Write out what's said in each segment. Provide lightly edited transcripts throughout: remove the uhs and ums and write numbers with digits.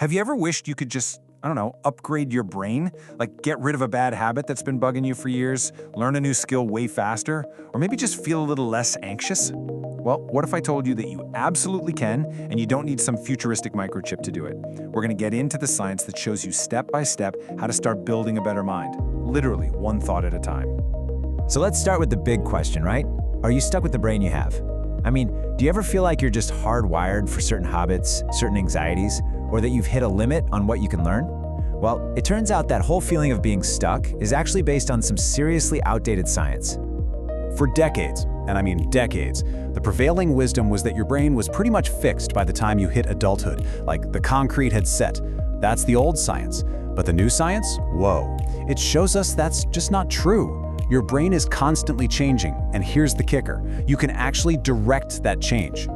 Have you ever wished you could just, I don't know, upgrade your brain? Like get rid of a bad habit that's been bugging you for years, learn a new skill way faster, or maybe just feel a little less anxious? Well, what if I told you that you absolutely can, and you don't need some futuristic microchip to do it? We're going to get into the science that shows you step by step how to start building a better mind, literally one thought at a time. So let's start with the big question, right? Are you stuck with the brain you have? I mean, do you ever feel like you're just hardwired for certain habits, certain anxieties, or that you've hit a limit on what you can learn? Well, it turns out that whole feeling of being stuck is actually based on some seriously outdated science. For decades, and I mean decades, the prevailing wisdom was that your brain was pretty much fixed by the time you hit adulthood, like the concrete had set. That's the old science. But the new science? Whoa. It shows us that's just not true. Your brain is constantly changing, and here's the kicker. You can actually direct that change.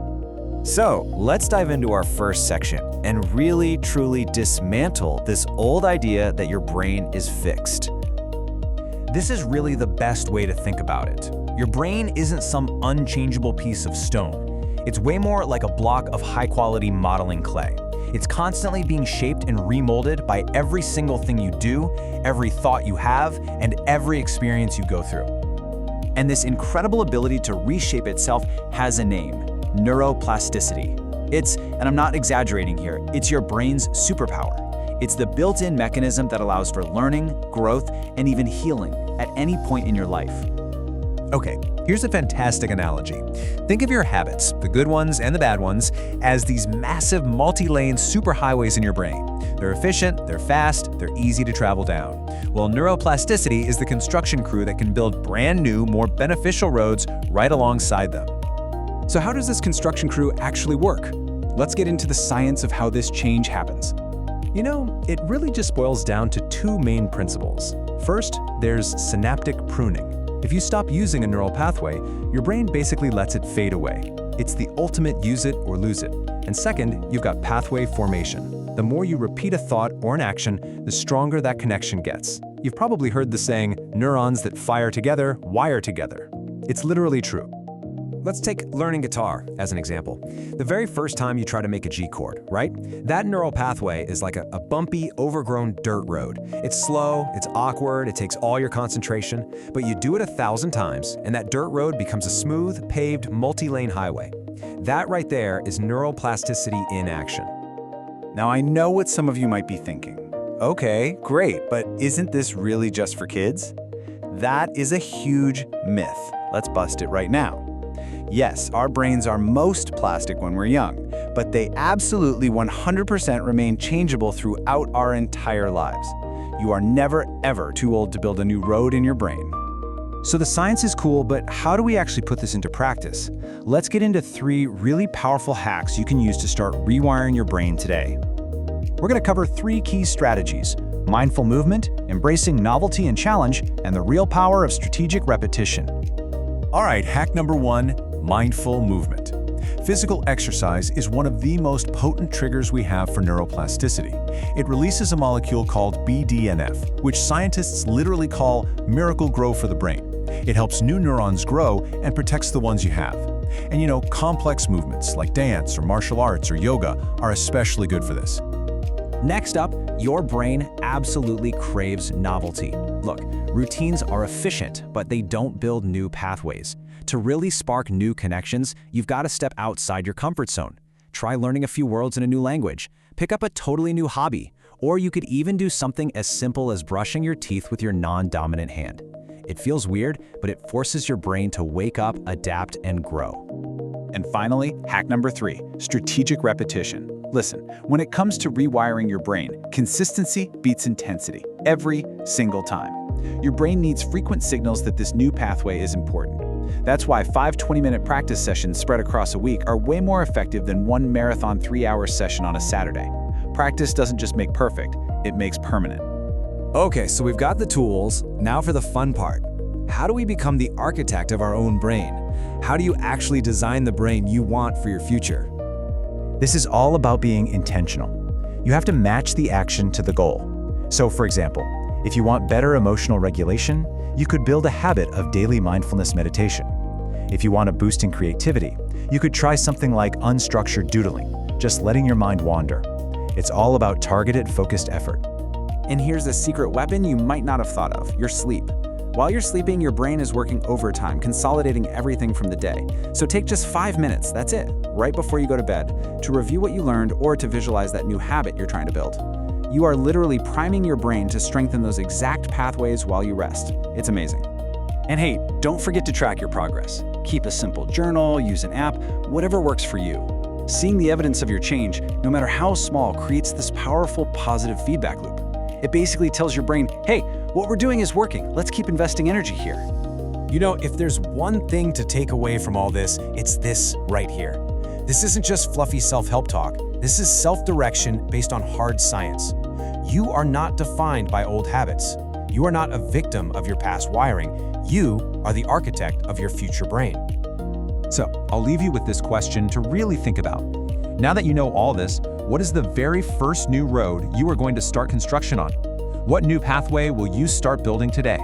So let's dive into our first section and really, truly dismantle this old idea that your brain is fixed. This is really the best way to think about it. Your brain isn't some unchangeable piece of stone. It's way more like a block of high-quality modeling clay. It's constantly being shaped and remolded by every single thing you do, every thought you have, and every experience you go through. And this incredible ability to reshape itself has a name: neuroplasticity. It's, and I'm not exaggerating here, it's your brain's superpower. It's the built-in mechanism that allows for learning, growth, and even healing at any point in your life. Okay, here's a fantastic analogy. Think of your habits, the good ones and the bad ones, as these massive multi-lane superhighways in your brain. They're efficient, they're fast, they're easy to travel down. Well, neuroplasticity is the construction crew that can build brand new, more beneficial roads right alongside them. So how does this construction crew actually work? Let's get into the science of how this change happens. You know, it really just boils down to two main principles. First, there's synaptic pruning. If you stop using a neural pathway, your brain basically lets it fade away. It's the ultimate use it or lose it. And second, you've got pathway formation. The more you repeat a thought or an action, the stronger that connection gets. You've probably heard the saying, neurons that fire together, wire together. It's literally true. Let's take learning guitar as an example. The very first time you try to make a G chord, right? That neural pathway is like a bumpy, overgrown dirt road. It's slow, it's awkward, it takes all your concentration, but you do it 1,000 times, and that dirt road becomes a smooth, paved, multi-lane highway. That right there is neuroplasticity in action. Now I know what some of you might be thinking. Okay, great, but isn't this really just for kids? That is a huge myth. Let's bust it right now. Yes, our brains are most plastic when we're young, but they absolutely 100% remain changeable throughout our entire lives. You are never, ever too old to build a new road in your brain. So the science is cool, but how do we actually put this into practice? Let's get into 3 really powerful hacks you can use to start rewiring your brain today. We're going to cover 3 key strategies: mindful movement, embracing novelty and challenge, and the real power of strategic repetition. All right, hack number 1, mindful movement. Physical exercise is one of the most potent triggers we have for neuroplasticity. It releases a molecule called BDNF, which scientists literally call miracle grow for the brain. It helps new neurons grow and protects the ones you have. And you know, complex movements like dance or martial arts or yoga are especially good for this. Next up, your brain absolutely craves novelty. Look, routines are efficient, but they don't build new pathways. To really spark new connections, you've got to step outside your comfort zone. Try learning a few words in a new language, pick up a totally new hobby, or you could even do something as simple as brushing your teeth with your non-dominant hand. It feels weird, but it forces your brain to wake up, adapt, and grow. And finally, hack number 3, strategic repetition. Listen, when it comes to rewiring your brain, consistency beats intensity every single time. Your brain needs frequent signals that this new pathway is important. That's why 5 20-minute practice sessions spread across a week are way more effective than one marathon 3-hour session on a Saturday. Practice doesn't just make perfect, it makes permanent. Okay, so we've got the tools. Now for the fun part. How do we become the architect of our own brain? How do you actually design the brain you want for your future? This is all about being intentional. You have to match the action to the goal. So for example, if you want better emotional regulation, you could build a habit of daily mindfulness meditation. If you want a boost in creativity, you could try something like unstructured doodling, just letting your mind wander. It's all about targeted, focused effort. And here's a secret weapon you might not have thought of: your sleep. While you're sleeping, your brain is working overtime, consolidating everything from the day. So take just 5 minutes, that's it, right before you go to bed, to review what you learned or to visualize that new habit you're trying to build. You are literally priming your brain to strengthen those exact pathways while you rest. It's amazing. And hey, don't forget to track your progress. Keep a simple journal, use an app, whatever works for you. Seeing the evidence of your change, no matter how small, creates this powerful positive feedback loop. It basically tells your brain, hey, what we're doing is working. Let's keep investing energy here. You know, if there's one thing to take away from all this, it's this right here. This isn't just fluffy self-help talk. This is self-direction based on hard science. You are not defined by old habits. You are not a victim of your past wiring. You are the architect of your future brain. So, I'll leave you with this question to really think about. Now that you know all this, what is the very first new road you are going to start construction on? What new pathway will you start building today?